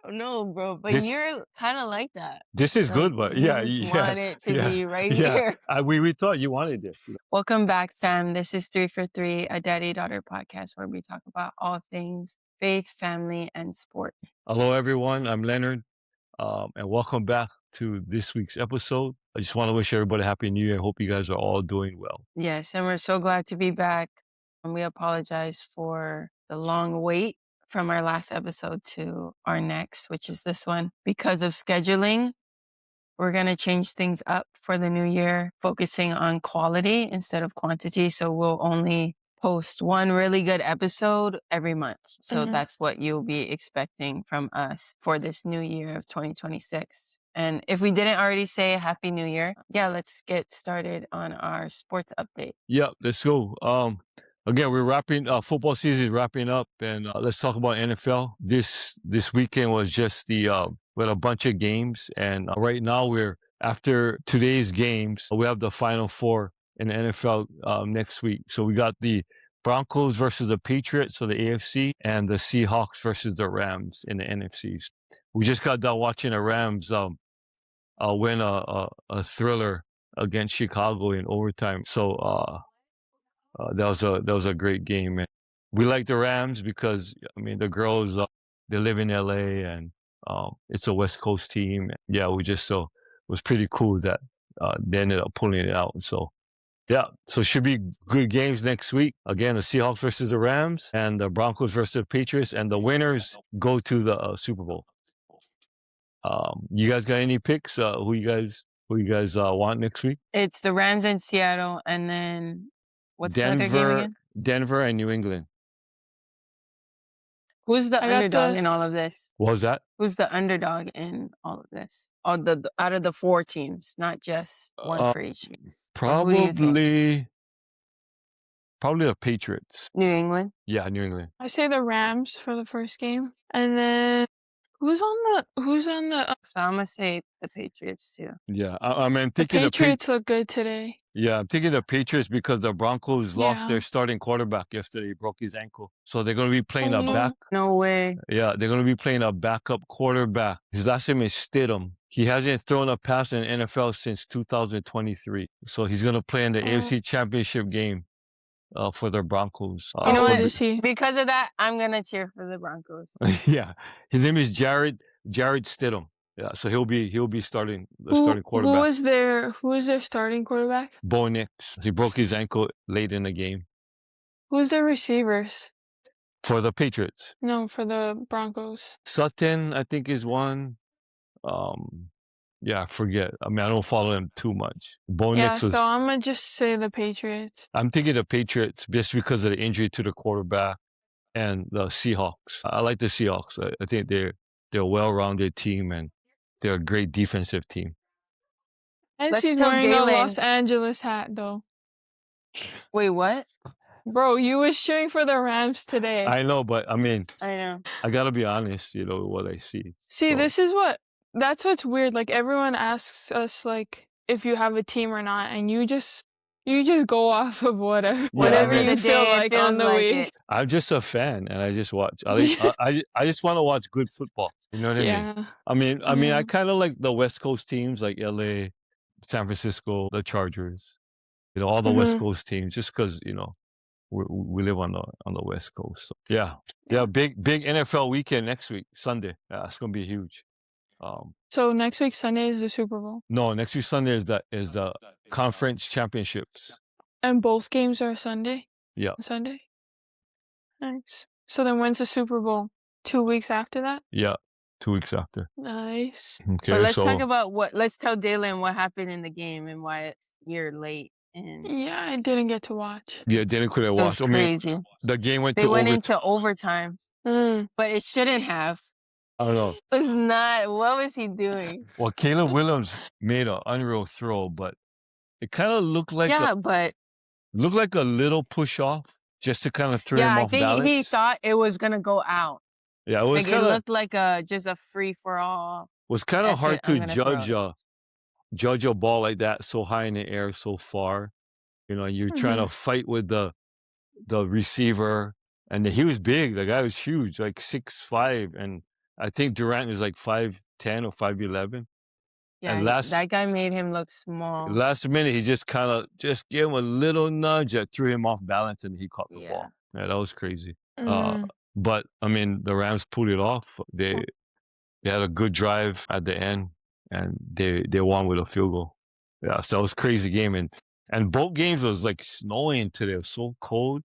No, bro, but This you're kind of like that. this is Like, good, but you yeah, just yeah, want it to yeah, be right yeah. here. We thought you wanted this. Welcome back, Sam. This is 3 for 3, a daddy-daughter podcast where we talk about all things faith, family, and sport. Hello, everyone. I'm Leonard, and welcome back to this week's episode. I just want to wish everybody a happy New Year. I hope you guys are all doing well. Yes, and we're so glad to be back. And we apologize for the long wait from our last episode to our next, which is this one. Because of scheduling, we're going to change things up for the new year, focusing on quality instead of quantity. So we'll only post one really good episode every month. So that's what you'll be expecting from us for this new year of 2026. And if we didn't already say Happy New Year, yeah, let's get started on our sports update. Yeah, let's go. Again, we're wrapping football season is wrapping up, and let's talk about NFL. This weekend was just we had a bunch of games, and right now we're after today's games. We have the Final Four in the NFL next week. So we got the Broncos versus the Patriots, so the AFC, and the Seahawks versus the Rams in the NFCs. We just got done watching the Rams win a thriller against Chicago in overtime. So that was a great game. And we like the Rams because I mean the girls they live in LA and it's a West Coast team. Yeah, we just so it was pretty cool that they ended up pulling it out. So yeah, so it should be good games next week. Again, the Seahawks versus the Rams and the Broncos versus the Patriots, and the winners go to the Super Bowl. You guys got any picks? Who you guys want next week? It's the Rams in Seattle, and then what's the other game again? Denver and New England. Who's the underdog in all of this? What was that? Who's the underdog in all of this? Oh, the out of the 4 teams, not just one for each. Probably the Patriots. New England? Yeah, New England. I say the Rams for the first game. And then who's on the So I'm gonna say the Patriots too. Yeah, I'm the thinking Patriots look good today. Yeah, I'm thinking the Patriots because the Broncos lost their starting quarterback yesterday. He broke his ankle. So they're going to be playing a back. No way. Yeah, they're going to be playing a backup quarterback. His last name is Stidham. He hasn't thrown a pass in the NFL since 2023. So he's going to play in the AFC Championship game for the Broncos. You know what? Because of that, I'm going to cheer for the Broncos. Yeah. His name is Jared Stidham. Yeah, so he'll be starting starting quarterback. Who was their starting quarterback? Bo Nix. He broke his ankle late in the game. Who's their receivers? For the Patriots? No, for the Broncos. Sutton, I think, is one. Yeah, I forget. I mean, I don't follow him too much. Bo Nix was... so I'm going to just say the Patriots. I'm thinking the Patriots just because of the injury to the quarterback and the Seahawks. I like the Seahawks. I think they're a well-rounded team and they're a great defensive team. And she's wearing a Los Angeles hat, though. Wait, what? Bro, you was cheering for the Rams today. I know, but I mean, I know. I gotta be honest, what I see. See, that's what's weird. Like, everyone asks us, like, if you have a team or not, and you just go off of whatever you feel like on the week. I'm just a fan, and I just watch. I just want to watch good football. You know what I mean? I mean, I kind of like the West Coast teams like LA, San Francisco, the Chargers. All the West Coast teams, just because we live on the West Coast. So, yeah, big NFL weekend next week, Sunday. Yeah, it's gonna be huge. So next week Sunday is the Super Bowl. No, next week Sunday is the conference championships. And both games are Sunday? Yeah. Sunday? Nice. So then when's the Super Bowl? 2 weeks after that? Yeah, 2 weeks after. Nice. Okay, but let's talk about let's tell Dalen what happened in the game and why you're late. Yeah, I didn't get to watch. Yeah, didn't couldn't watch. I mean, the game went into overtime. But it shouldn't have. I don't know. It was not. What was he doing? Well, Caleb Williams made an unreal throw, but it kind of looked like looked like a little push off just to kind of throw him off balance. Yeah, I think he thought it was gonna go out. Yeah, it was it looked like just a free for all. It was kind of hard to judge a ball like that so high in the air so far. You're trying to fight with the receiver, and he was big. The guy was huge, like 6'5", and I think Durant is like 5'10" or 5'11". And Yeah, that guy made him look small. last minute, he just kind of just gave him a little nudge that threw him off balance, and he caught the ball. Yeah, that was crazy. But I mean, the Rams pulled it off. They had a good drive at the end, and they won with a field goal. Yeah, so it was a crazy game, and both games was like snowing today. It was so cold.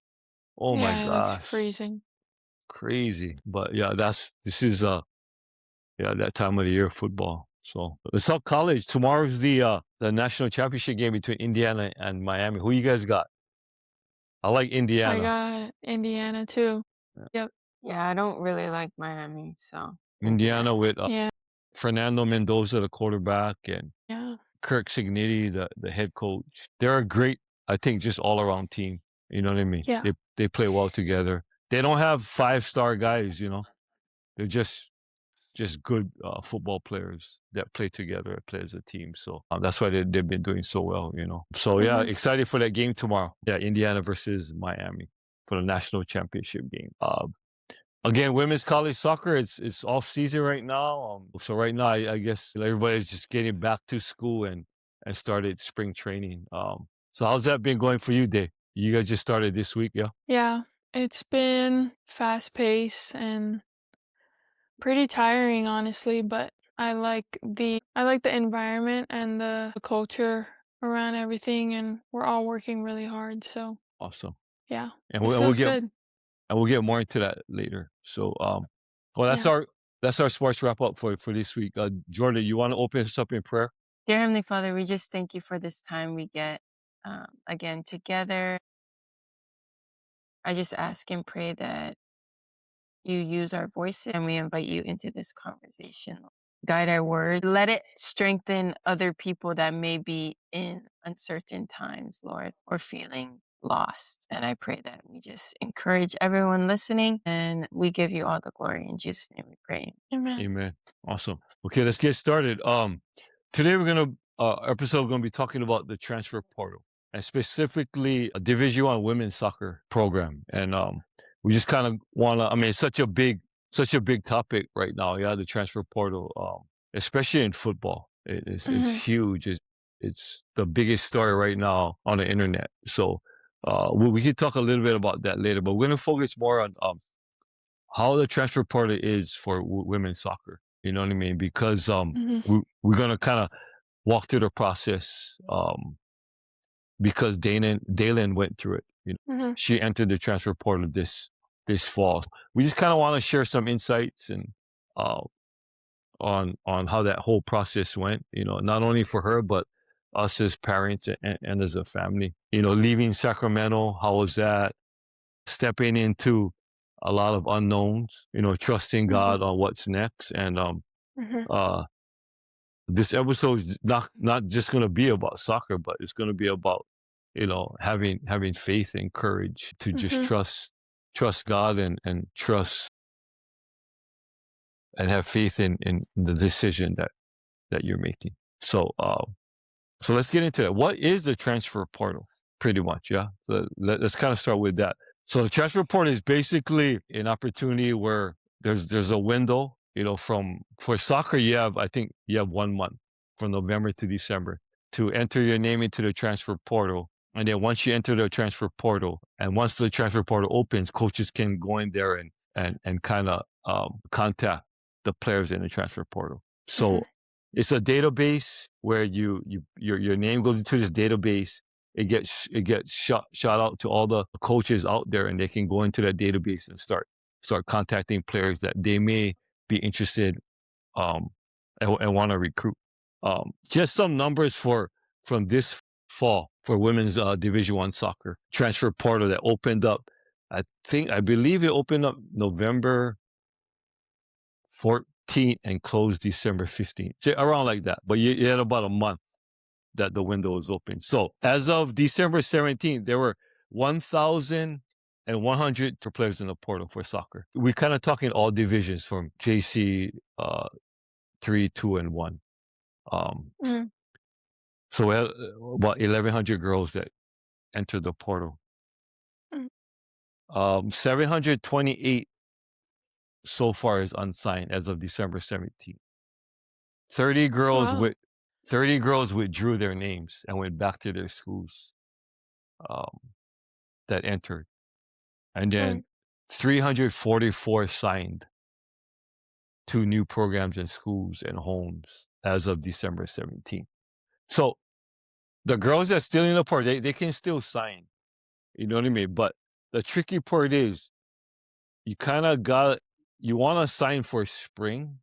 Oh my Yeah, it was gosh, freezing. crazy. But yeah, this is that time of the year, football. So let's talk college. Tomorrow's the national championship game between Indiana and Miami. Who you guys got? I like I Indiana. got Indiana too. Yep. Yeah, I don't really like Miami, so Indiana with Yeah. Fernando Mendoza, the quarterback, and Yeah. Kirk Cignetti, the head coach. They're a great, I think, just all around team. You know what I mean? Yeah. They play well together. They don't have 5-star guys, you know. They're just good football players that play together, play as a team. So that's why they've been doing so well, you know. So yeah, excited for that game tomorrow. Yeah, Indiana versus Miami for the national championship game. Again, women's college soccer, it's off season right now. So right now, I guess everybody's just getting back to school and started spring training. So how's that been going for you, Dave? You guys just started this week, yeah? Yeah, it's been fast paced and pretty tiring, honestly, but I like the environment and the culture around everything, and we're all working really hard. So Awesome. yeah, And it we'll feels get good. and we'll get more into that later. So well, that's our sports wrap up for this week. Jordan, you want to open us up in prayer? Dear Heavenly Father, we just thank you for this time we get again together. I just ask and pray that you use our voices, and we invite you into this conversation. Guide our word. Let it strengthen other people that may be in uncertain times, Lord, or feeling lost. And I pray that we just encourage everyone listening, and we give you all the glory. In Jesus' name we pray. Amen. Amen. Awesome. Okay, let's get started. Today episode we're gonna be talking about the transfer portal, and specifically a Division I women's soccer program. And we just kind of wanna, I mean, it's such a big topic right now. Yeah, the transfer portal, especially in football. It's huge. It's the biggest story right now on the internet. So we could talk a little bit about that later, but we're gonna focus more on how the transfer portal is for women's soccer. You know what I mean? Because we're gonna kind of walk through the process because Dalen went through it. You know, she entered the transfer portal this fall. We just kind of want to share some insights and on how that whole process went. You know, not only for her but us as parents and as a family. You know, leaving Sacramento, how was that? Stepping into a lot of unknowns. You know, trusting God on what's next, and this episode is not just going to be about soccer, but it's going to be about, you know, having faith and courage to just trust God and trust and have faith in the decision that you're making. So so let's get into that. What is the transfer portal? Pretty much, yeah. So let's kind of start with that. So the transfer portal is basically an opportunity where there's a window. You know, for soccer, I think you have 1 month from November to December to enter your name into the transfer portal. And then once you enter the transfer portal, and once the transfer portal opens, coaches can go in there and kind of contact the players in the transfer portal. So it's a database where your name goes into this database. It gets shot out to all the coaches out there, and they can go into that database and start contacting players that they may be interested and want to recruit. Just some numbers from this fall for women's Division I soccer transfer portal that opened up. I believe it opened up November 14th and closed December 15th, so around like that. But you had about a month that the window was open. So as of December 17th, there were 1,100 players in the portal for soccer. We're kind of talking all divisions from JC 3, 2, and 1. So we had about 1,100 girls that entered the portal. 728 so far is unsigned as of December 17th. 30 girls Wow. with 30 girls withdrew their names and went back to their schools um, that entered. And then Right. 344 signed to new programs in schools and homes as of December 17th. So the girls that's still in the part, they can still sign. You know what I mean? But the tricky part is you kind of you want to sign for spring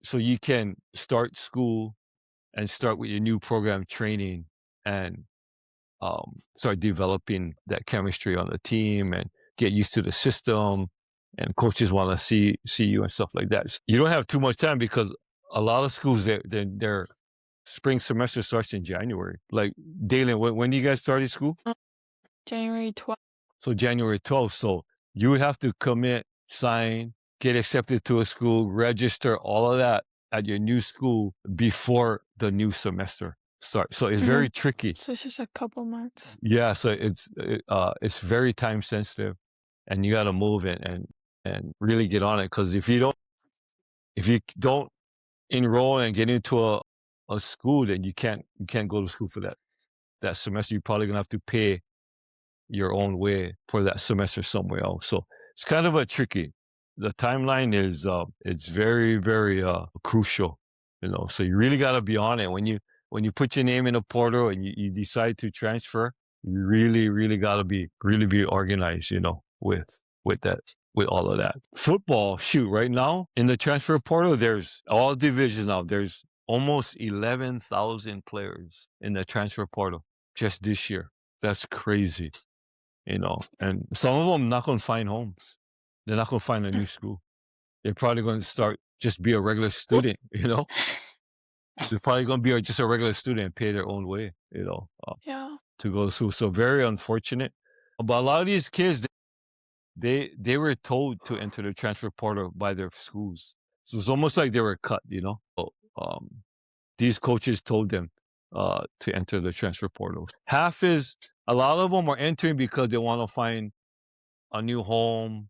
so you can start school and start with your new program training and start developing that chemistry on the team and get used to the system. And coaches want to see you and stuff like that. You don't have too much time because a lot of schools their spring semester starts in January. Like Dalen, when you guys started school? January 12th. So January 12th. So you would have to commit, sign, get accepted to a school, register, all of that at your new school before the new semester starts. So it's very tricky. So it's just a couple months. Yeah, so it's very time sensitive, and you got to move it and really get on it because if you don't enroll and get into a school, then you can't go to school for that semester. You're probably gonna have to pay your own way for that semester somewhere else. So it's kind of a tricky. The timeline is it's very very crucial, So you really got to be on it when you put your name in a portal and you decide to transfer. You really got to be organized, with that. With all of that. Football, shoot, right now in the transfer portal, there's all divisions now. There's almost 11,000 players in the transfer portal just this year. That's crazy. And some of them not going to find homes. They're not going to find a new school. They're probably going to start just be a regular student, They're probably going to be just a regular student and pay their own way, Yeah. to go to school. So very unfortunate. But a lot of these kids, they were told to enter the transfer portal by their schools. So it's almost like they were cut, So, these coaches told them to enter the transfer portal. A lot of them are entering because they want to find a new home,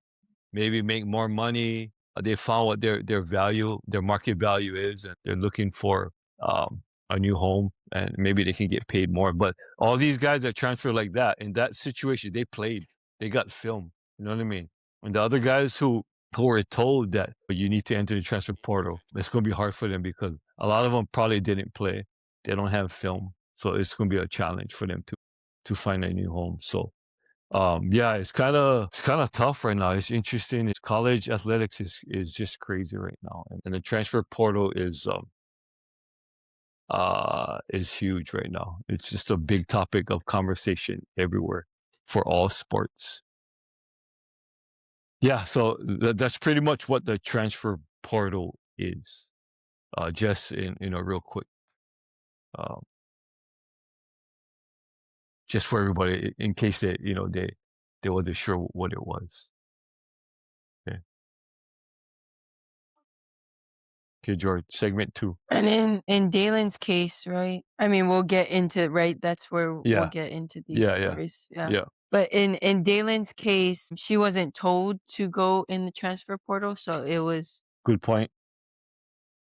maybe make more money. They found what their market value is, and they're looking for a new home, and maybe they can get paid more. But all these guys that transfer like that, in that situation, they played. They got film. You know what I mean? And the other guys who were told that you need to enter the transfer portal, it's going to be hard for them because a lot of them probably didn't play. They don't have film. So it's going to be a challenge for them to find a new home. So yeah, it's kind of tough right now. It's interesting. College athletics is just crazy right now, and the transfer portal is huge right now. It's just a big topic of conversation everywhere for all sports. Yeah, so that's pretty much what the transfer portal is. Just in real quick, just for everybody in case they wasn't sure what it was. Okay, George, segment 2. And in Dalen's case, right? I mean, we'll get into right. That's where we'll get into these stories. Yeah. But in Dalen's case, she wasn't told to go in the transfer portal, so it was Good point.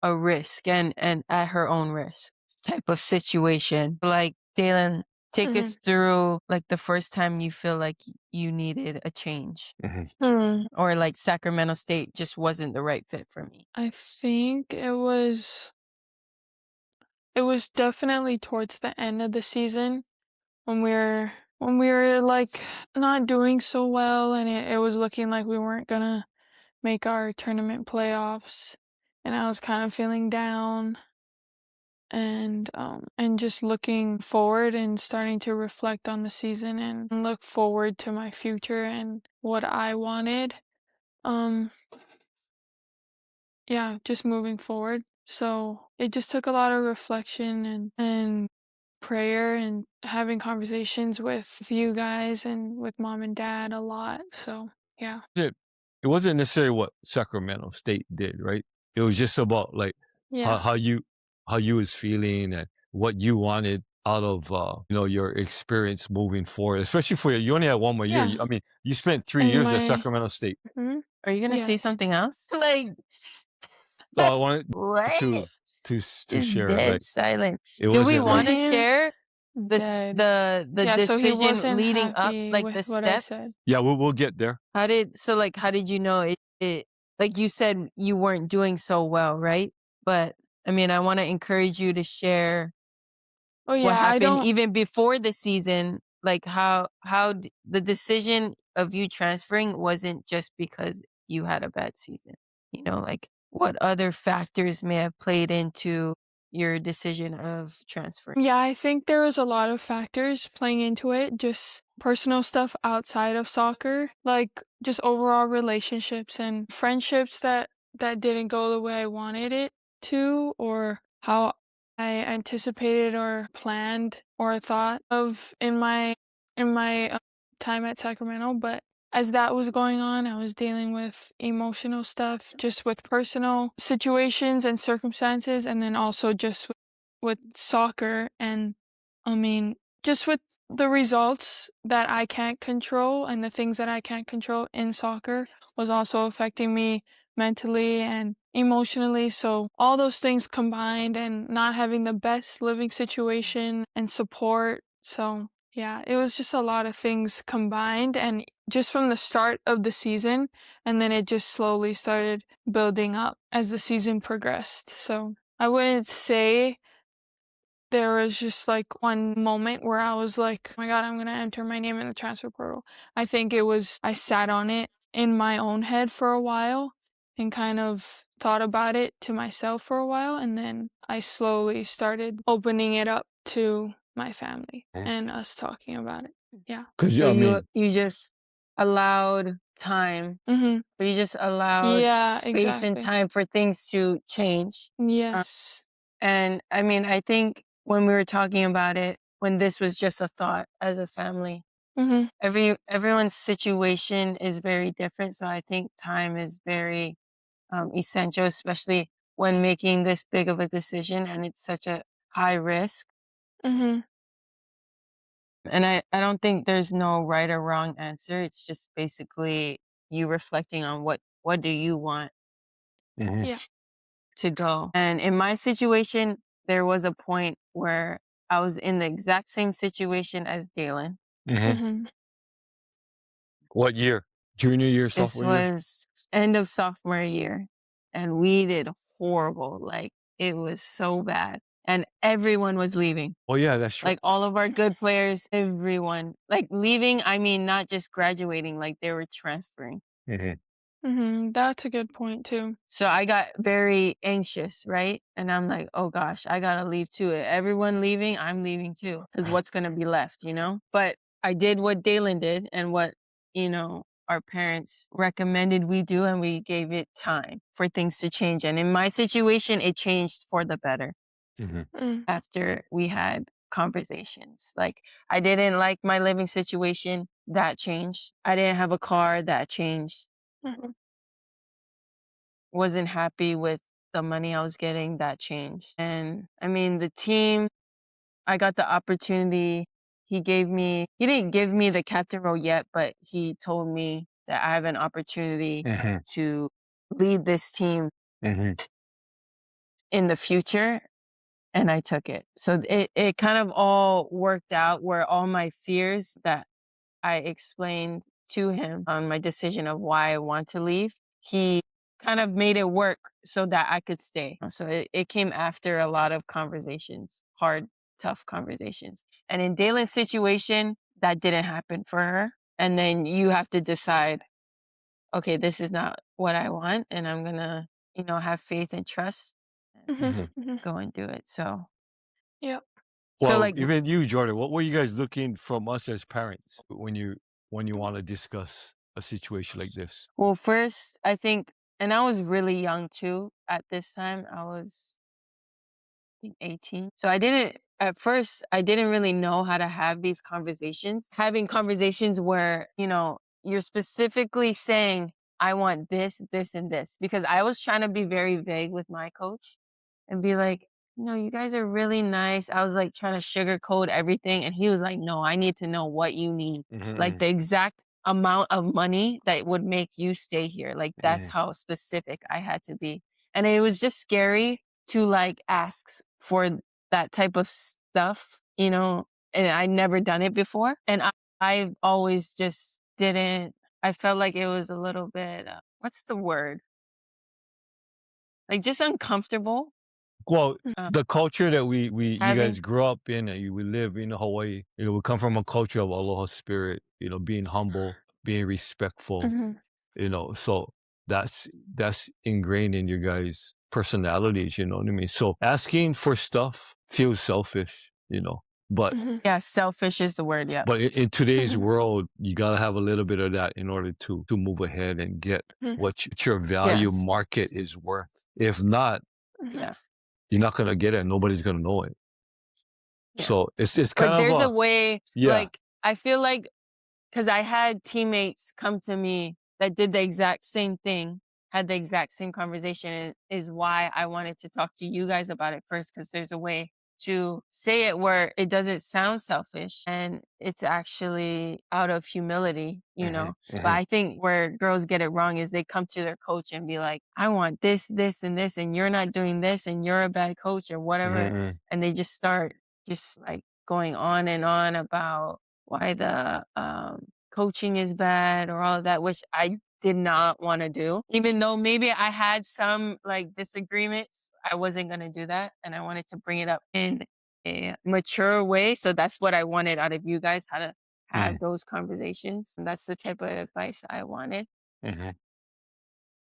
a risk and at her own risk type of situation. Like Dalen, take us through like the first time you feel like you needed a change, or like Sacramento State just wasn't the right fit for me. I think it was definitely towards the end of the season when we were like not doing so well, and it was looking like we weren't gonna make our tournament playoffs, and I was kind of feeling down, and just looking forward and starting to reflect on the season and look forward to my future and what I wanted. Yeah, just moving forward. So it just took a lot of reflection and prayer and having conversations with you guys and with mom and dad a lot. So yeah. It wasn't necessarily what Sacramento State did, right? It was just about like Yeah. how you was feeling and what you wanted out of your experience moving forward, especially for you only had 1 more year. Yeah. I mean, you spent three And years at my Sacramento State. mhm, Are you gonna say yes. something else? Like, Oh, I wanted what? to Just share, dead like, silent. it Do we wasn't I like. wanna mean, share dead. the Yeah, so he decision wasn't leading up, happy like, with the what I said. steps? Yeah, we'll get there. How did you know it like, you said you weren't doing so well, right? But, I mean, I wanna encourage you to share Oh, what yeah, I happened don't even before the season, like, the decision of you transferring wasn't just because you had a bad season, like, what other factors may have played into your decision of transferring? Yeah, I think there was a lot of factors playing into it, just personal stuff outside of soccer, like just overall relationships and friendships that didn't go the way I wanted it to, or how I anticipated or planned or thought of in my time at Sacramento. But as that was going on, I was dealing with emotional stuff, just with personal situations and circumstances, and then also just with soccer. And I mean, just with the results that I can't control and the things that I can't control in soccer was also affecting me mentally and emotionally. So all those things combined and not having the best living situation and support. So yeah, it was just a lot of things combined, and just from the start of the season, and then it just slowly started building up as the season progressed. So I wouldn't say there was just like one moment where I was like, oh my God, I'm going to enter my name in the transfer portal. I think it was, I sat on it in my own head for a while and kind of thought about it to myself for a while. And then I slowly started opening it up to my family and us talking about it. Yeah. Because So I mean, you just allowed time, Mm-hmm. or you just allowed Yeah, space and exactly. time for things to change. Yes. And I mean, I think when we were talking about it, when this was just a thought as a family, Mm-hmm. everyone's situation is very different. So I think time is very essential, especially when making this big of a decision and it's such a high risk. Mm-hmm. And I don't think there's no right or wrong answer. It's just basically you reflecting on what do you want mhm, Yeah. to go. And in my situation, there was a point where I was in the exact same situation as Dalen. mhm. Mm-hmm. What year? Junior year, This sophomore year? was end of sophomore year, and we did horrible. Like, it was so bad. And everyone was leaving. Oh yeah, that's true. Like, all of our good players, everyone. Like, leaving, I mean, not just graduating, like, they were transferring. Mhm, Mm-hmm. That's a good point too. So I got very anxious, right? And I'm like, oh gosh, I gotta leave too. Everyone leaving, I'm leaving too. Because what's gonna be left, you know? But I did what Dalen did and what, our parents recommended we do, and we gave it time for things to change. And in my situation, it changed for the better mhm, Mm. after we had conversations. Like, I didn't like my living situation, that changed. I didn't have a car, that changed. Mm-hmm. Wasn't happy with the money I was getting, that changed. And I mean, the team, I got the opportunity. He didn't give me the captain role yet, but he told me that I have an opportunity mhm, to lead this team mhm, in the future. And I took it. So it kind of all worked out where all my fears that I explained to him on my decision of why I want to leave, he kind of made it work so that I could stay. So it came after a lot of conversations, hard, tough conversations. And in Dalen's situation, that didn't happen for her. And then you have to decide, okay, this is not what I want, and I'm gonna, have faith and trust and Mm-hmm. mhm. Mm-hmm. go and do it. Yep. So Well, like, even you, Jordan, what were you guys looking from us as parents when you want to discuss a situation like this? well, first, I think, and I was really young too at this time. I was, I think, 18. So at first, I didn't really know how to have these conversations. Having conversations where, you're specifically saying, I want this, this, and this. Because I was trying to be very vague with my coach and be like, no, you guys are really nice. I was like trying to sugarcoat everything. And he was like, no, I need to know what you need. Like Mm-hmm. the exact amount of money that would make you stay here. Like that's Mm-hmm. how specific I had to be. And it was just scary to like ask for that type of stuff, and I never done it before. And I always just didn't, I felt like it was a little bit, what's the word? Like just uncomfortable. Well, Uh, the culture that you guys having, grew up in, and we live in Hawaii, we come from a culture of aloha spirit, being humble, being respectful, Mhm. so that's ingrained in your guys' personalities, you know what I mean? So asking for stuff feels selfish, but Mhm. yeah, selfish is the word. Yeah. but in today's Mhm. world, you gotta have a little bit of that in order to move ahead and get Mhm. what your value Yes. market is worth. If not, Mhm. Yeah. you're not gonna get it. Nobody's gonna know it. Yeah. So it's kind But of there's a a way, yeah. like, I feel like, because I had teammates come to me that did the exact same thing, had the exact same conversation, and is why I wanted to talk to you guys about it first, because there's a way to say it where it doesn't sound selfish and it's actually out of humility, Hmm. But Hmm. I think where girls get it wrong is they come to their coach and be like, I want this, this, and this, and you're not doing this, and you're a bad coach or whatever. Hmm. And they just start just like going on and on about why the coaching is bad or all of that, which I did not want to do. Even though maybe I had some like disagreements, I wasn't going to do that. And I wanted to bring it up in a mature way. So that's what I wanted out of you guys, how to Hmm. have those conversations. And that's the type of advice I wanted Hmm.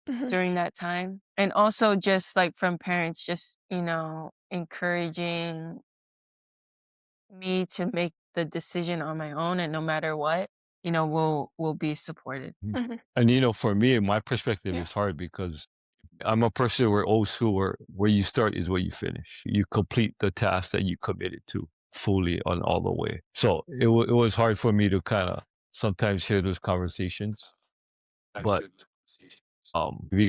Mhm. during that time. And also just like from parents, just, encouraging me to make the decision on my own, and no matter what, we'll be supported. Mhm. And for me, my perspective Yeah. is hard because I'm a person where old school, where you start is where you finish. You complete the task that you committed to fully on all the way. So it was hard for me to kind of sometimes hear those conversations. But you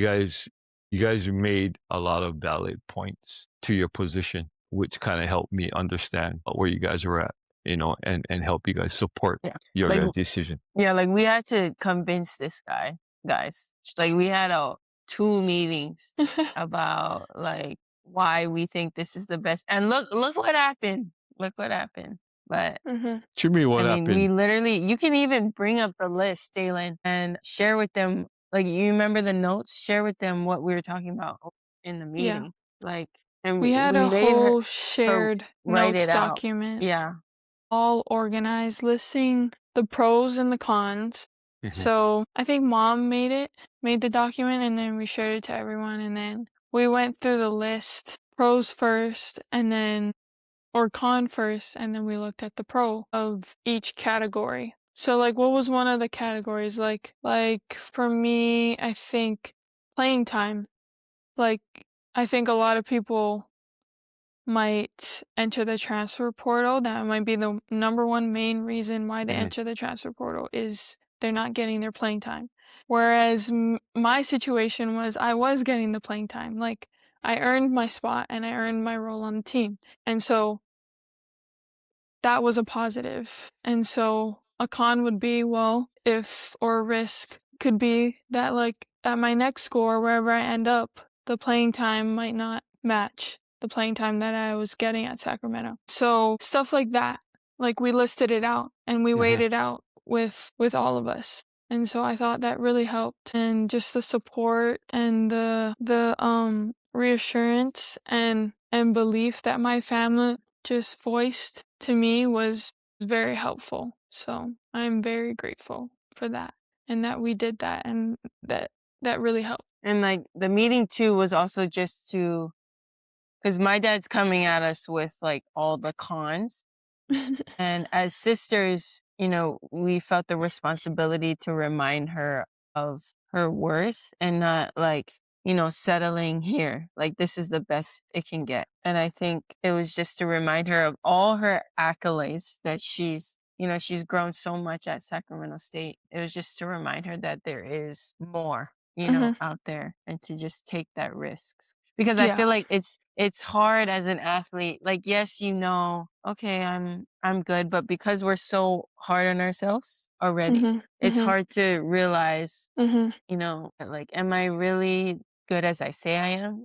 guys made a lot of valid points to your position, which kind of helped me understand where you guys were at, and help you guys support Yeah. your Like guys' decision. yeah, like we had to convince this guy, guys. Like we had 2 meetings about like why we think this is the best. And look what happened. Look what happened. But Mhm. To me, I what mean, we happened? literally, you can even bring up the list, Dalen, and share with them. Like, you remember the notes? Share with them what we were talking about in the Yeah. meeting. Like, and We had we a made whole her shared write notes it out. document, Yeah. all organized, listing the pros and the cons. Mhm. So I think mom made the document, and then we shared it to everyone. And then we went through the list, pros first, and then, or con first, and then we looked at the pro of each category. So like, what was one of the categories? Like for me, I think playing time. Like, I think a lot of people might enter the transfer portal. That might be the number one main reason why they Mhm. enter the transfer portal is they're not getting their playing time. Whereas my situation was I was getting the playing time. Like, I earned my spot and I earned my role on the team. And so that was a positive. And so a con would be, well, if, or a risk could be that, like, at my next score, wherever I end up, the playing time might not match the playing time that I was getting at Sacramento. So stuff like that. Like, we listed it out and we weighed Mhm. it out with all of us. And so I thought that really helped, and just the support and the reassurance and belief that my family just voiced to me was very helpful. So I'm very grateful for that, and that we did that, and that really helped. And like the meeting too was also just to, because my dad's coming at us with like all the cons. And as sisters, we felt the responsibility to remind her of her worth and not like, settling here. Like this is the best it can get. And I think it was just to remind her of all her accolades that she's grown so much at Sacramento State. It was just to remind her that there is more, Mhm. out there, and to just take that risks. Because I Yeah. feel like it's hard as an athlete. Like, yes, okay, I'm good, but because we're so hard on ourselves already, Mhm. it's Mhm. hard to realize, Mhm. like, am I really good as I say I am,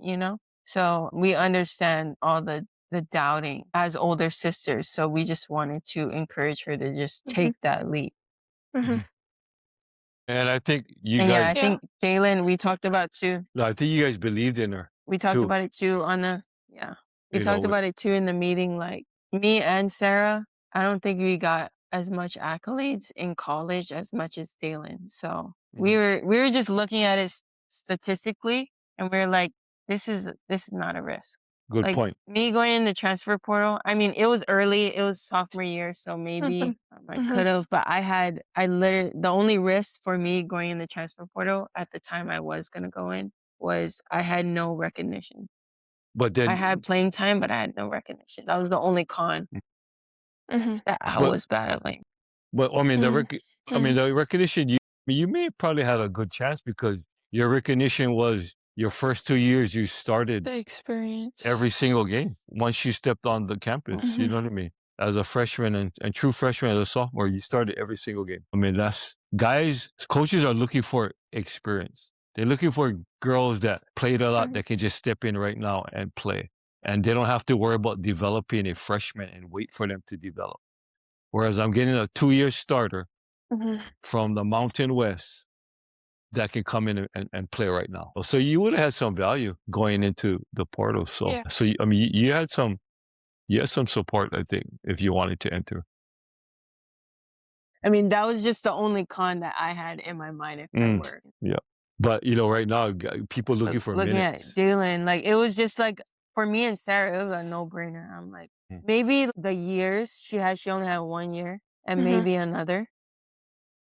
So we understand all the doubting as older sisters, so we just wanted to encourage her to just Mhm. take that leap. Mhm. Mhm. And I think you And yeah, guys, I Yeah. think Dalen, we talked about too. no, I think you guys believed in her We talked too. about it too on the yeah. We You know, talked about it too in the meeting, like, me and Sarah, I don't think we got as much accolades in college as much as Dalen, so we Mhm. were just looking at it statistically, and we're like, "This is not a risk." Good Like, point. me going in the transfer portal, I mean, it was early, it was sophomore year, so Mhm. maybe, I Mhm. could've, but I literally the only risk for me going in the transfer portal at the time I was gonna go in was I had no recognition. But I then, had playing time, but I had no recognition. That was the only con Mhm. that I but was battling. but I mean Mhm. Mhm. the recognition. You may probably had a good chance because your recognition was your first 2 years. You started The experience. every single game once you stepped on the campus. You Mhm. know what I mean? As a freshman and true freshman as a sophomore, you started every single game. I mean, that's guys, coaches are looking for experience. They're looking for girls that played a lot Mhm. that can just step in right now and play. And they don't have to worry about developing a freshman and wait for them to develop. Whereas I'm getting a 2 year starter Mhm. from the Mountain West that can come in and play right now. So you would have had some value going into the portal. So, Yeah. I mean, you had some support, I think, if you wanted to enter. I mean, that was just the only con that I had in my mind if I Mm, were. yeah. But, right now, people looking for Looking at minutes. Dalen, like, it was just like for me and Sarah, it was a no-brainer. I'm like, Mm. maybe the years she only had 1 year and Mhm. maybe another,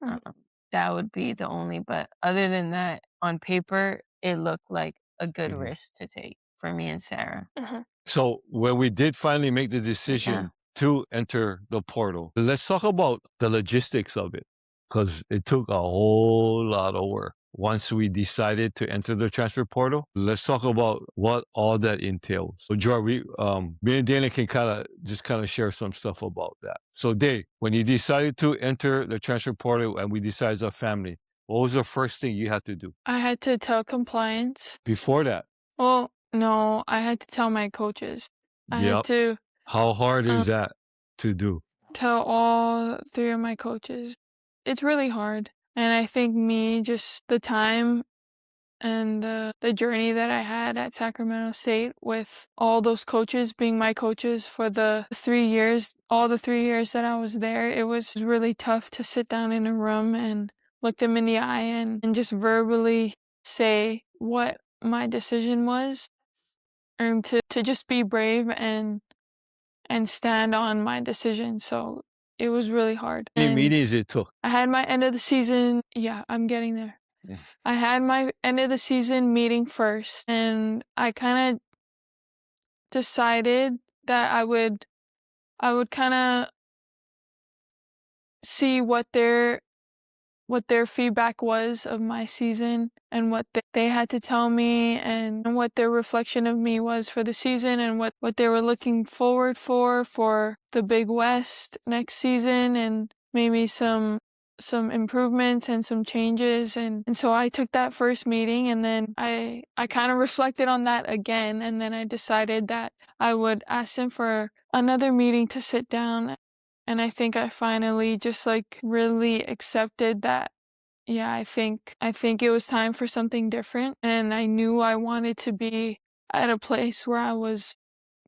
Mhm. that would be the only, but other than that, on paper, it looked like a good Mhm. risk to take for me and Sarah. Mhm. So when we did finally make the But yeah. decision to enter the portal, let's talk about the logistics of it because it took a whole lot of work. Once we decided to enter the transfer portal, let's talk about what all that entails. So, Joy, me and Dana can kind of share some stuff about that. So, Dave, when you decided to enter the transfer portal and we decided as a family, what was the first thing you had to do? I had to tell compliance. Before that, Well, no, I had to tell my coaches. I had yep. to How hard um, is that to do? tell all three of my coaches. It's really hard. And I think just the time and the journey that I had at Sacramento State with all those coaches being my coaches for the 3 years, all the 3 years that I was there, it was really tough to sit down in a room and look them in the eye and just verbally say what my decision was and to just be brave and stand on my decision. So it was really hard. Many And meetings it took. I had my end of the season. Yeah, I'm getting there. Mm. I had my end of the season meeting first, and I kind of decided that I would kind of see what their feedback was of my season and what they had to tell me and what their reflection of me was for the season and what they were looking forward for the Big West next season and maybe some improvements and some changes and so I took that first meeting and then I kind of reflected on that again and then I decided that I would ask them for another meeting to sit down and I think I finally just like really accepted that yeah, I think it was time for something different and I knew I wanted to be at a place where I was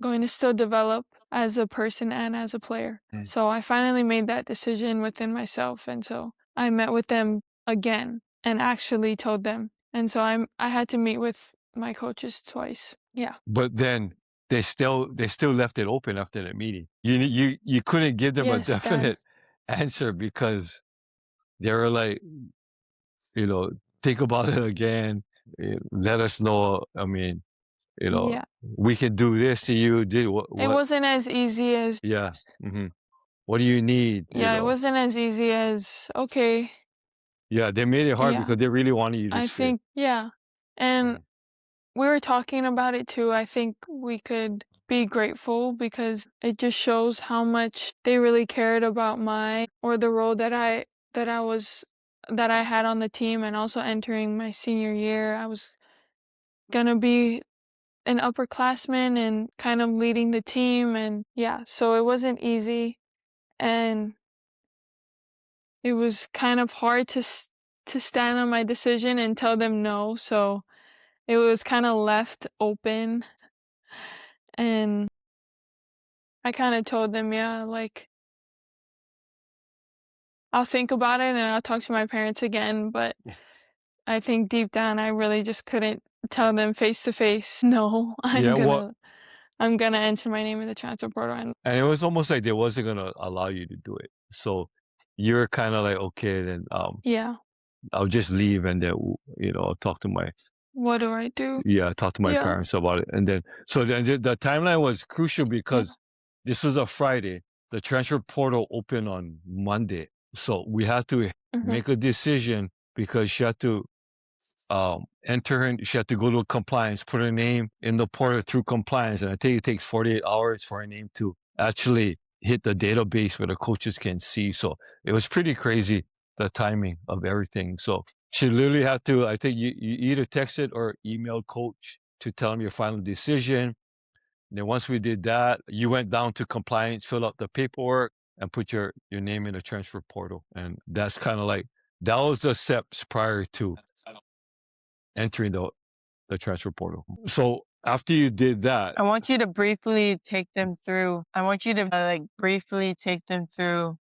going to still develop as a person and as a player. Mm. So I finally made that decision within myself and so I met with them again and actually told them. And so I had to meet with my coaches twice. Yeah. But then they still left it open after the meeting. You couldn't give them a Yes, Dad. definite answer because they were like, you know, think about it again. Let us know. I mean, Yeah. we can do this to you. Did It what? wasn't as easy as Yeah. What do you need? yeah, it wasn't as easy as okay, Yeah, they made it hard yeah. because they really wanted you to I stay. think yeah. And Mhm. we were talking about it too. I think we could be grateful because it just shows how much they really cared about the role that I had on the team, and also entering my senior year. I was gonna be an upperclassman and kind of leading the team, and yeah, so it wasn't easy, and it was kind of hard to stand on my decision and tell them no, so it was kind of left open, and I kind of told them, yeah, like, I'll think about it and I'll talk to my parents again, but I think deep down I really just couldn't tell them face to face, no, Yeah, well, I'm gonna enter my name in the transfer portal. and it was almost like they wasn't gonna allow you to do it. So you're kind of like, okay, then Yeah. I'll just leave and then talk to my What do I do? talk to my Yeah. parents about it. And then the timeline was crucial because this was a Friday. The transfer portal opened on Monday, so we had to make a decision because she had to enter in. She had to go to compliance, put her name in the portal through compliance, and I think it takes 48 hours for her name to actually hit the database where the coaches can see. So it was pretty crazy, the timing of everything. So she literally had to, I think you either texted or emailed coach to tell him your final decision. And then once we did that, you went down to compliance, fill out the paperwork, and put your name in the transfer portal. And that's kind of like, that was the steps prior to entering the transfer portal. So after you did that, I want you to briefly take them through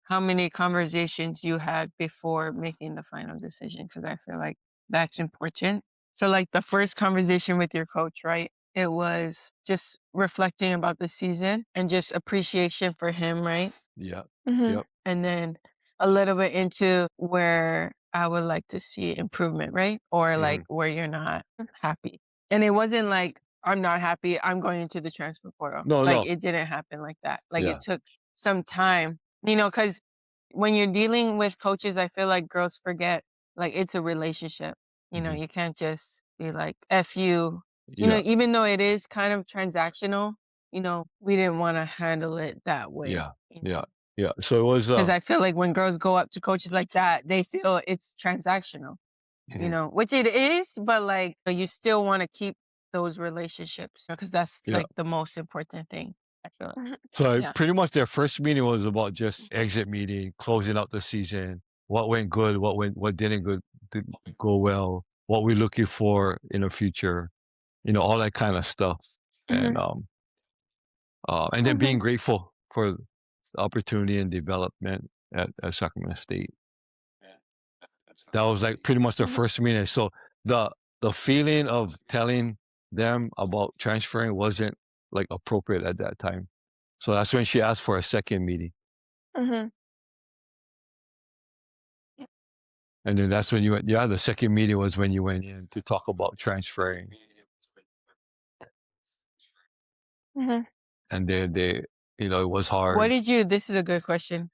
how many conversations you had before making the final decision, because I feel like that's important. So like the first conversation with your coach, right? It was just reflecting about the season and just appreciation for him, right? yeah, Mhm. yep, And then a little bit into where I would like to see improvement, right? Or like where you're not happy. And it wasn't like, I'm not happy, I'm going into the transfer portal. no, Like no, it didn't happen like that. Like yeah, it took some time, because when you're dealing with coaches, I feel like girls forget, like it's a relationship. mhm, You can't just be like, F you. yeah, Even though it is kind of transactional, we didn't want to handle it that way. yeah, yeah, yeah. So it was, Because I feel like when girls go up to coaches like that, they feel it's transactional, mhm, which it is, but like you still want to keep those relationships because that's yeah. like the most important thing. I feel like. So Yeah. pretty much their first meeting was about just exit meeting, closing out the season, what went good, what didn't go well, what we're looking for in the future, all that kind of stuff. And Mhm. and then being Mhm. grateful for the opportunity and development at Sacramento State. That was like pretty much the Mhm. first meeting. So the feeling of telling them about transferring wasn't like appropriate at that time. So that's when she asked for a second meeting. Mhm. And then that's when you went, yeah, the second meeting was when you went in to talk about transferring. Mhm. And then it was What hard. did you, this is a good question.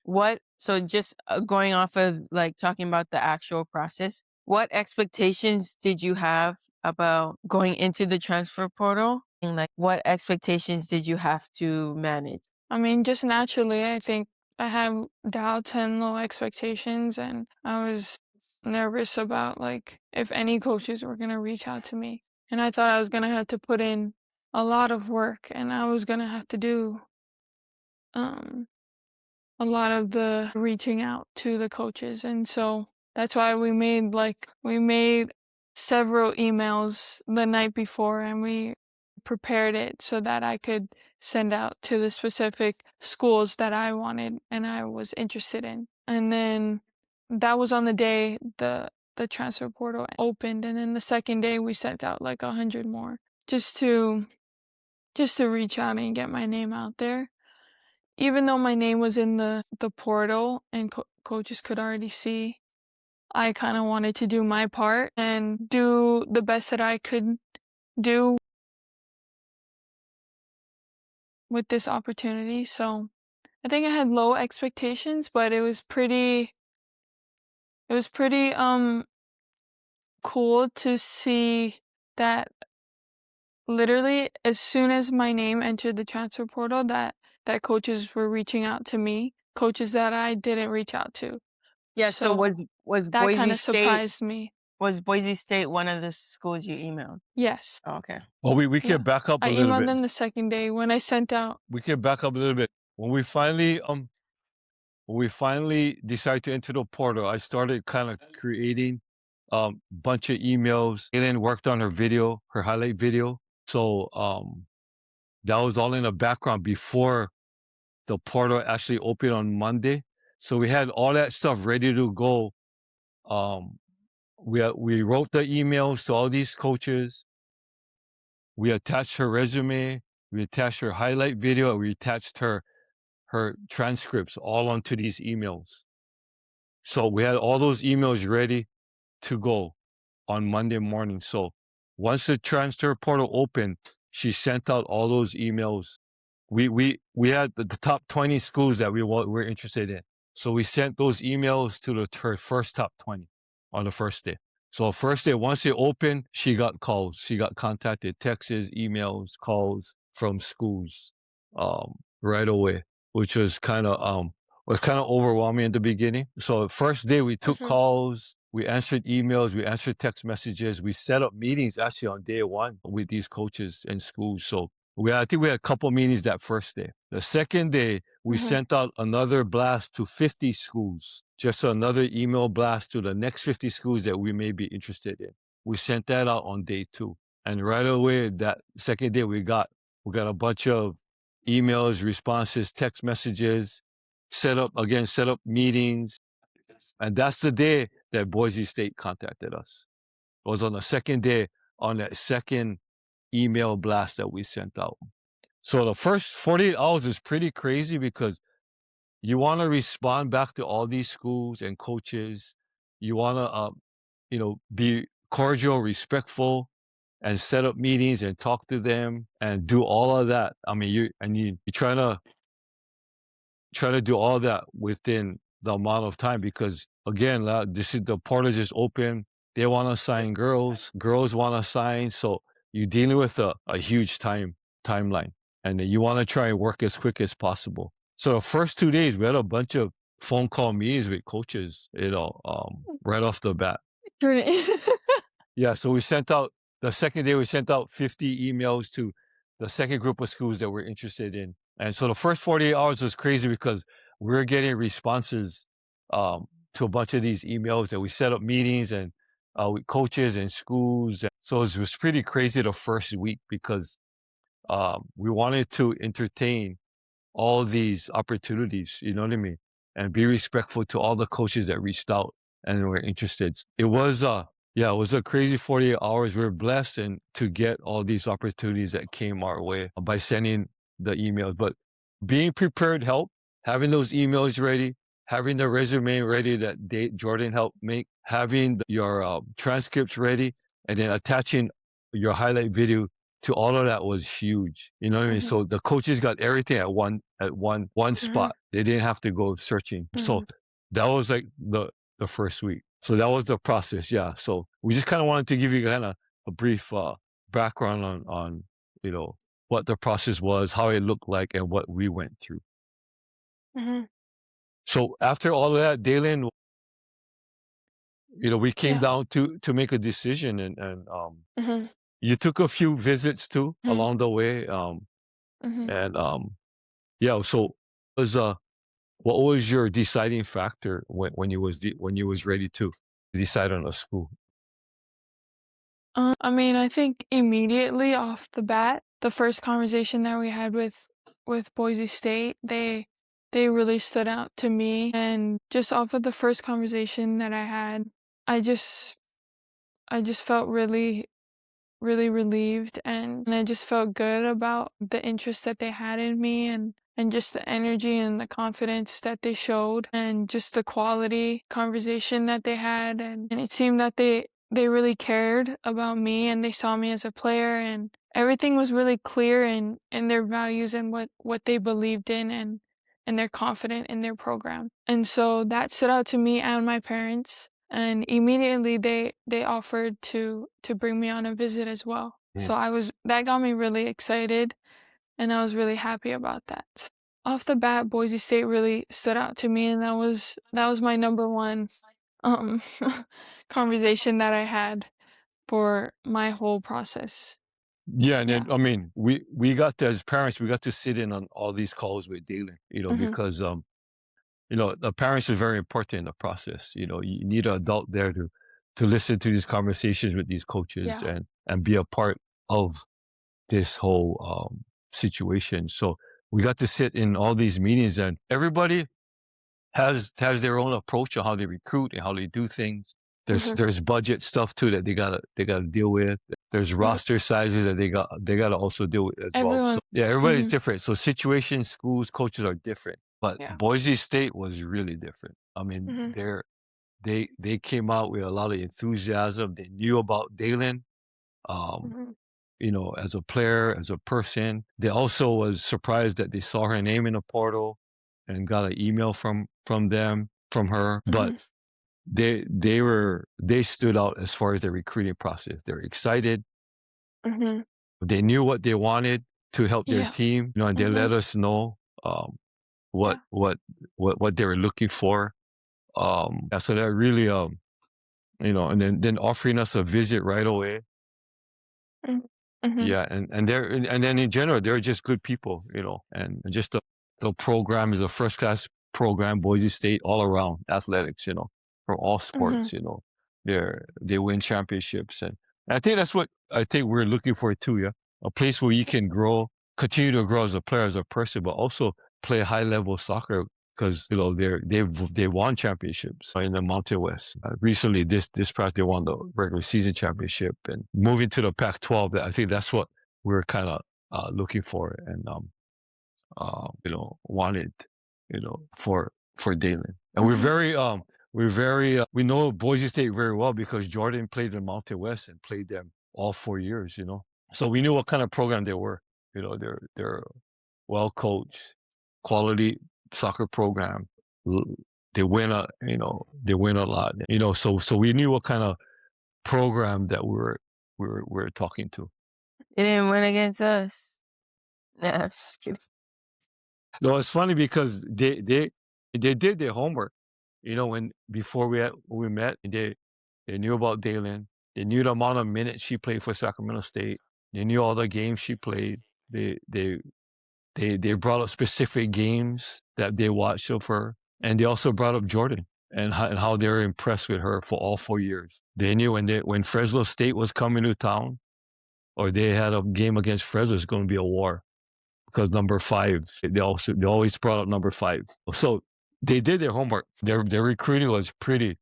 So just going off of like talking about the actual process, what expectations did you have about going into the transfer portal? And like, what expectations did you have to manage? I mean, just naturally, I think I have doubts and low expectations, and I was nervous about like if any coaches were gonna reach out to me. And I thought I was gonna have to put in a lot of work, and I was gonna have to do um a lot of the reaching out to the coaches. And so that's why we made several emails the night before, and we prepared it so that I could send out to the specific schools that I wanted and I was interested in. And then that was on the day the transfer portal opened, and then the second day we sent out like 100 more just to reach out and get my name out there. Even though my name was in the portal and coaches could already see, I kind of wanted to do my part and do the best that I could do with this opportunity. So I think I had low expectations, but it was pretty cool to see that literally as soon as my name entered the transfer portal, that coaches were reaching out to me, coaches that I didn't reach out to. Yeah, so So was that Boise kinda State surprised me. one of the schools you emailed? Yes. Oh, okay. Well, we Yeah. can back up a I little emailed bit. them the second day when I sent out. We can back up a little bit. When we finally decided to enter the portal, I started kind of creating bunch of emails. Dalen worked on her video, her highlight video. So that was all in the background before the portal actually opened on Monday. So we had all that stuff ready to go. We wrote the emails to all these coaches. We attached her resume. We attached her highlight video. And we attached her transcripts all onto these emails. So we had all those emails ready to go on Monday morning. So once the transfer portal opened, she sent out all those emails. We had the top 20 schools that we were interested in. So we sent those emails to her first top 20 on the first day. So first day, once it opened, she got calls. She got contacted, texts, emails, calls from schools right away, which was kind of overwhelming in the beginning. So first day we took calls, we answered emails, we answered text messages, we set up meetings actually on day one with these coaches and schools. So I think we had a couple meetings that first day. The second day, we sent out another blast to 50 schools, just another email blast to the next 50 schools that we may be interested in. We sent that out on day two. And right away, that second day, we got a bunch of emails, responses, text messages, set up meetings. And that's the day that Boise State contacted us. It was on the second day, on that second email blast that we sent out. So the first 48 hours is pretty crazy because you want to respond back to all these schools and coaches. You want to, be cordial, respectful, and set up meetings and talk to them and do all of that. I mean, you're trying to do all that within the amount of time because again, this is the portal just open. They want to sign girls want to sign. So you're dealing with a huge timeline and you want to try and work as quick as possible. So the first 2 days we had a bunch of phone call meetings with coaches, right off the bat. Yeah, so the second day we sent out 50 emails to the second group of schools that we're interested in. And so the first 48 hours was crazy because we were getting responses to a bunch of these emails that we set up meetings and with coaches and schools. So it was pretty crazy the first week because we wanted to entertain all these opportunities, you know what I mean? And be respectful to all the coaches that reached out and were interested. It was it was a crazy 48 hours. We were blessed and to get all these opportunities that came our way by sending the emails. But being prepared helped, having those emails ready, having the resume ready that Jordan helped make, having your transcripts ready, and then attaching your highlight video to all of that was huge. You know what I mean? So the coaches got everything at one spot. They didn't have to go searching. So that was like the first week. So that was the process. Yeah. So we just kind of wanted to give you kind of a brief background on what the process was, how it looked like, and what we went through. So after all of that, Dalen, we came down to make a decision and you took a few visits too along the way. And so what was your deciding factor when you was ready to decide on a school? I mean, I think immediately off the bat, the first conversation that we had with Boise State, they really stood out to me. And just off of the first conversation that I had, I just felt really relieved, and I just felt good about the interest that they had in me, and just the energy and the confidence that they showed, and just the quality conversation that they had, and it seemed that they really cared about me, and they saw me as a player, and everything was really clear in their values and what they believed in, and they're confident in their program. And so that stood out to me and my parents. And immediately they offered to bring me on a visit as well. So that got me really excited, and I was really happy about that. Off the bat, Boise State really stood out to me, and that was my number one um conversation that I had for my whole process. Yeah, and Yeah. then I mean, we got to, as parents, we got to sit in on all these calls with Dalen, Mhm. because the parents is very important in the process. You need an adult there to listen to these conversations with these coaches Yeah. and be a part of this whole situation. So we got to sit in all these meetings, and everybody has their own approach on how they recruit and how they do things. There's Mhm. there's budget stuff too that they gotta deal with. There's Mhm. roster sizes that they gotta also deal with as well. So Everyone. yeah, everybody's Mhm. different. So situations, schools, coaches are different. But Yeah. Boise State was really different. I mean, Mhm. they came out with a lot of enthusiasm. They knew about Dalen. Um, Mhm. as a player, as a person. They also was surprised that they saw her name in the portal and got an email from her. Mhm. But they stood out as far as the recruiting process. They're excited. Mhm. They knew what they wanted to help their Yeah. team, and they Mhm. let us know what Yeah. what what they were looking for. Yeah, so that really and then offering us a visit right away. Mhm. Mhm. Yeah, and then in general, they're just good people, and just the program is a first class program, Boise State, all around athletics, for all Mhm. sports, they win championships, and I think that's what I think we're looking for too. Yeah, a place where you can grow, continue to grow as a player, as a person, but also play high level soccer because they won championships in the Mountain West. Recently, this past they won the regular season championship, and moving to the Pac-12. I think that's what we're kind of looking for, and wanted, for Dalen. And Mhm. we know Boise State very well because Jordan played in Mountain West and played them all 4 years. So we knew what kind of program they were. They're well coached, quality soccer program. L- they win a lot. So we knew what kind of program that we're talking to. They didn't win against us. Nah, I'm just kidding. No, it's funny because they did their homework. When before we met, they knew about Dalen. They knew the amount of minutes she played for Sacramento State. They knew all the games she played. They they they brought up specific games that they watched of her, and they also brought up Jordan and how they were impressed with her for all 4 years. They knew when Fresno State was coming to town, or they had a game against Fresno, it's going to be a war because number five, they always brought up number five. So they did their homework. Their recruiting was pretty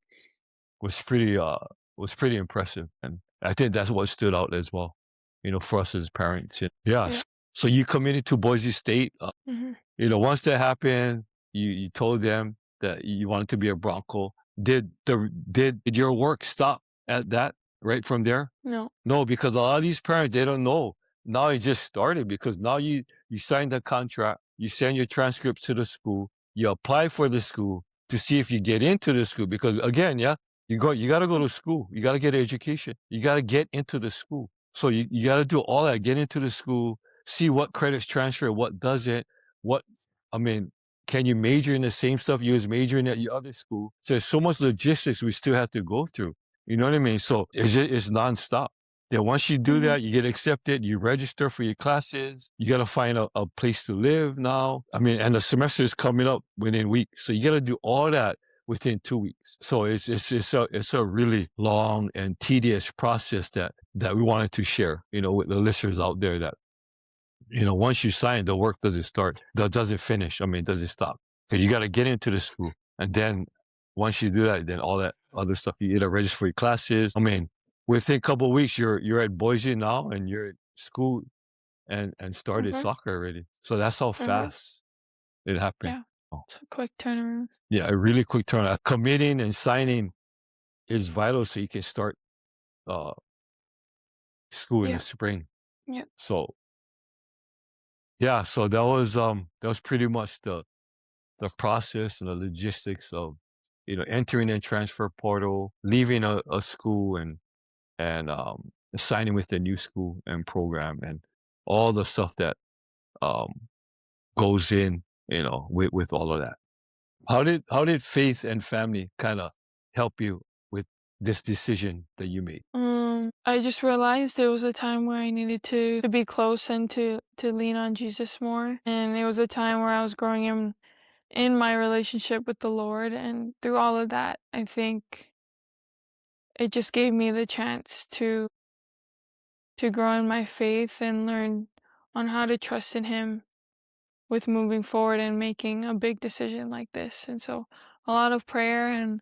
was pretty impressive, and I think that's what stood out as well. For us as parents. Yeah. Yeah. So you committed to Boise State. Mhm. Once that happened, you told them that you wanted to be a Bronco. Did your work stop at that right from there? No. No, because a lot of these parents, they don't know. Now it just started because now you signed the contract, you send your transcripts to the school, you apply for the school to see if you get into the school. Because again, yeah, you got to go to school, you got to get education, you got to get into the school. So you got to do all that, get into the school, see what credits transfer, what doesn't, what I mean, can you major in the same stuff you was majoring at your other school? So there's so much logistics we still have to go through. You know what I mean? So it's nonstop. Then once you do Mhm. that, you get accepted, you register for your classes, you got to find a place to live now. I mean, and the semester is coming up within weeks. So you got to do all that within 2 weeks. So it's a really long and tedious process that we wanted to share, with the listeners out there that, once you sign, the work doesn't start, that doesn't finish. I mean, it doesn't stop. Because you got to get into the school. And then once you do that, then all that other stuff, you either register for your classes. I mean, within a couple of weeks, you're at Boise now and you're at school and started Mhm. soccer already. So that's how Mhm. fast it happened. Yeah. Oh, It's a quick turnaround. yeah, a really quick turnaround. Committing and signing is vital so you can start uh, school in the Yeah. spring. Yeah. So yeah, so that was pretty much the process and the logistics of entering a transfer portal, leaving a school, and signing with the new school and program and all the stuff that goes in, with all of that. How did faith and family kind of help you with this decision that you made? I just realized there was a time where I needed to be close and to lean on Jesus more. And it was a time where I was growing in my relationship with the Lord. And through all of that, I think it just gave me the chance to grow in my faith and learn on how to trust in Him with moving forward and making a big decision like this. And so a lot of prayer and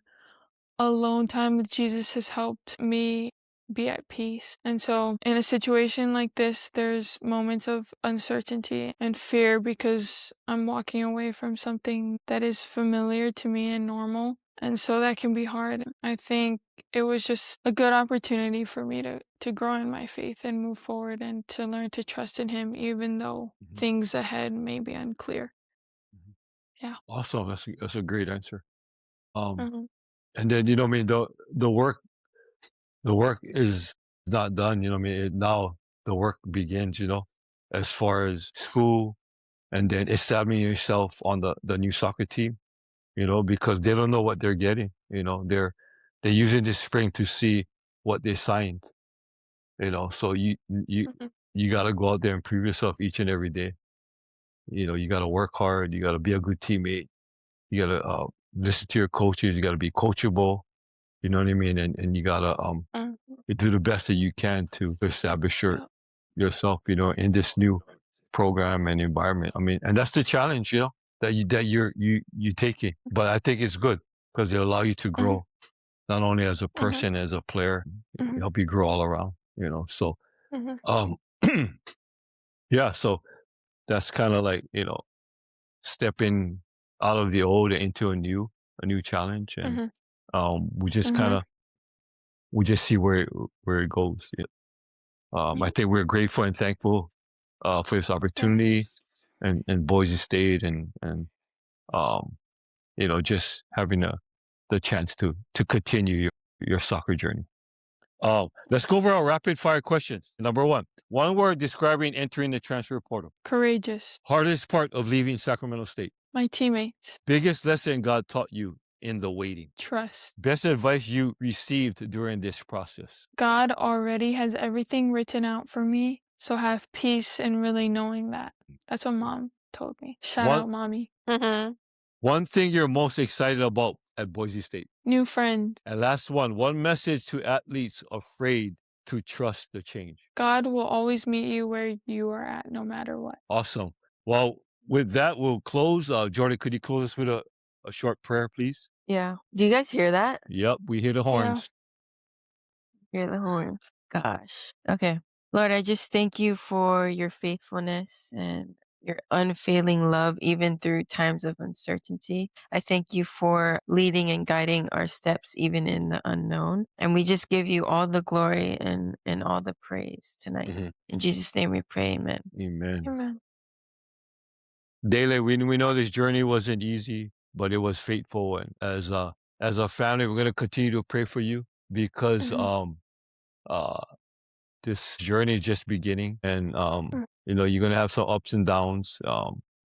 alone time with Jesus has helped me be at peace. And so in a situation like this, there's moments of uncertainty and fear because I'm walking away from something that is familiar to me and normal. And so that can be hard. I think it was just a good opportunity for me to grow in my faith and move forward and to learn to trust in Him, even though things ahead may be unclear. Mhm. Yeah. Awesome. That's a great answer. hmm And then, the work is not done. Now the work begins. As far as school, and then establishing yourself on the new soccer team. Because they don't know what they're getting. They're using this spring to see what they signed. So you hmm you got to go out there and prove yourself each and every day. You got to work hard. You got to be a good teammate. You got to listen to your coaches. You got to be coachable. You know what I mean? And you got to do the best that you can to establish Yeah. yourself, in this new program and environment. I mean, and that's the challenge, that you're taking. But I think it's good because it allow you to hmm grow not only as a hmm person, as a player, hmm help you grow all around. So hmm um yeah, so that's kind of like, stepping out of the old and into a new challenge. And hmm we just kind hmm of we just see where it goes. Yeah. I think we're grateful and thankful for this opportunity, Yes. and Boise State, and um, just having the chance to continue your soccer journey. Let's go over our rapid fire questions. Number one word describing entering the transfer portal. Courageous. Hardest part of leaving Sacramento State. My teammates. Biggest lesson God taught you in the waiting. Trust. Best advice you received during this process. God already has everything written out for me, so have peace in really knowing that. That's what Mom told me. Shout One out, Mommy. one thing you're most excited about at Boise State. New friends. And last one message to athletes afraid to trust the change. God will always meet you where you are at, no matter what. Awesome. Well, with that, we'll close. Jordan, could you close us with a short prayer, please? Yeah. Do you guys hear that? Yep, we hear the horns. Hear the horn. Gosh. Okay. Lord, I just thank you for your faithfulness and your unfailing love, even through times of uncertainty. I thank you for leading and guiding our steps, even in the unknown. And we just give you all the glory and all the praise tonight. Mhm. In Jesus' name we pray, amen. Amen. Amen. Dalen, we know this journey wasn't easy, but it was faithful. And as a family, we're gonna continue to pray for you because uh this journey is just beginning, and you're gonna have some ups and downs.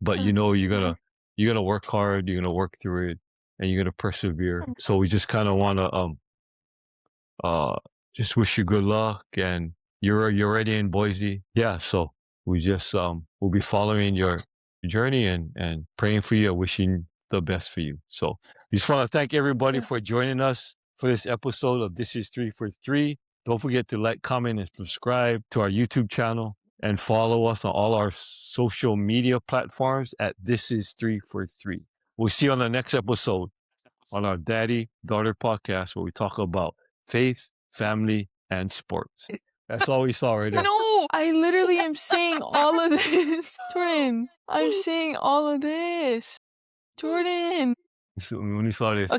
But you're gonna work hard, you're gonna work through it, and you're gonna persevere. So we just kind of wanna uh just wish you good luck, and you're already in Boise. Yeah, so we just we'll be following your journey and praying for you and wishing the best for you. So we just want to thank everybody for joining us for this episode of This Is 3 for 3. Don't forget to like, comment, and subscribe to our YouTube channel, and follow us on all our social media platforms at This Is 3 for 3. We'll see you on the next episode on our Daddy Daughter podcast, where we talk about faith, family, and sports. That's all we saw right there. No, I literally am saying all of this. Jordan, I'm saying all of this. Jordan. When you saw this.